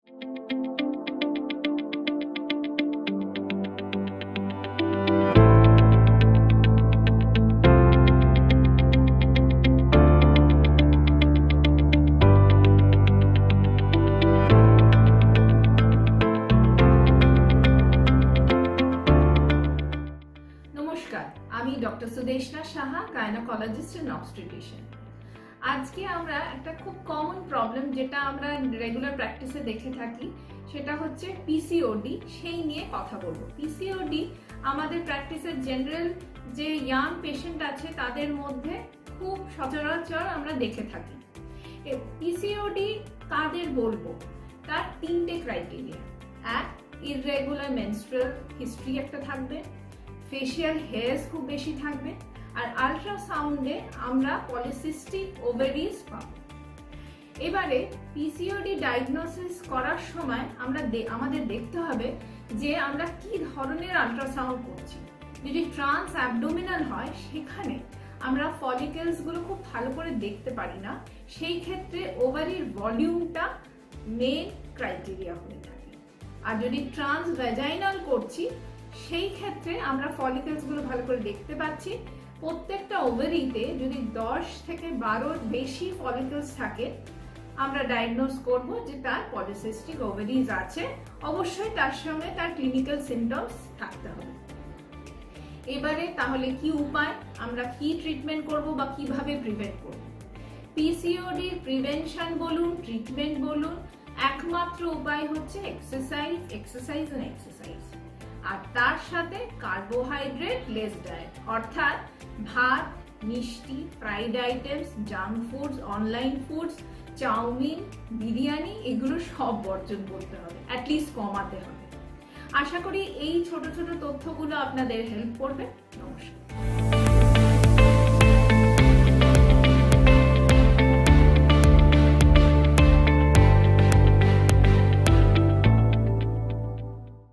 আমি doctor Sudeshna Saha, gynaecologist and obstetrician. আজকে আমরা একটা খুব কমন প্রবলেম যেটা আমরা রেগুলার প্র্যাকটিসে দেখে থাকি, সেটা হচ্ছে পিসিওডি, সেই নিয়ে কথা বলবো। পিসিওডি আমাদের প্র্যাকটিসের জেনারেল যে ইয়াং পেশেন্ট আছে তাদের মধ্যে খুব সচরাচর আমরা দেখে থাকি। পিসিওডি কাদের বলবো, তার তিনটে ক্রাইটেরিয়া। এক, ইররেগুলার মেনস্ট্রুয়াল হিস্ট্রি একটা থাকবে, ফেশিয়াল হেয়ারস খুব বেশি থাকবে, আর আল্ট্রাসাউন্ডে আমরা পলিসিস্টিক ওভারিজ পাবো। এবারে পিসিওডি ডায়াগনোসিস করার সময় আমাদের দেখতে হবে যে আমরা কি ধরনের আল্ট্রাসাউন্ড করছি। যদি ট্রান্স অ্যাবডোমিনাল হয়, সেখানে আমরা ফলিকেলস গুলো খুব ভালো করে দেখতে পারি না, সেই ক্ষেত্রে ওভারির ভলিউমটা মেন ক্রাইটেরিয়া হয়ে থাকে। আর যদি ট্রান্স ভ্যাজাইনাল করছি, সেই ক্ষেত্রে আমরা ফলিকেলস গুলো ভালো করে দেখতে পাচ্ছি। প্রত্যেকটা ওভারিতে যদি 10 থেকে 12 বেশি ফলিকেলস থাকে, আমরা ডায়াগনোজ করব যে তার পলিসিস্টিক ওভারিজ আছে। অবশ্যই তার সঙ্গে তার ক্লিনিক্যাল সিমটমস থাকতে হবে। এবারে তাহলে কি উপায়, আমরা কি ট্রিটমেন্ট করব বা কিভাবে প্রিভেন্ট করব? পিসিওডি প্রিভেনশন বলুন, ট্রিটমেন্ট বলুন, একমাত্র উপায় হচ্ছে এক্সারসাইজ, এক্সারসাইজ এন্ড এক্সারসাইজ। আর তার সাথে কার্বোহাইড্রেট লেস ডায়েট, অর্থাৎ ভাত, মিষ্টি, fried items, junk foods, online foods, chow mein, biryani, এগুলো সব বর্জন করতে হবে, অ্যাটলিস্ট কমাতে হবে। আশা করি এই ছোট ছোট তথ্যগুলো আপনাদের হেল্প করবে। নমস্কার।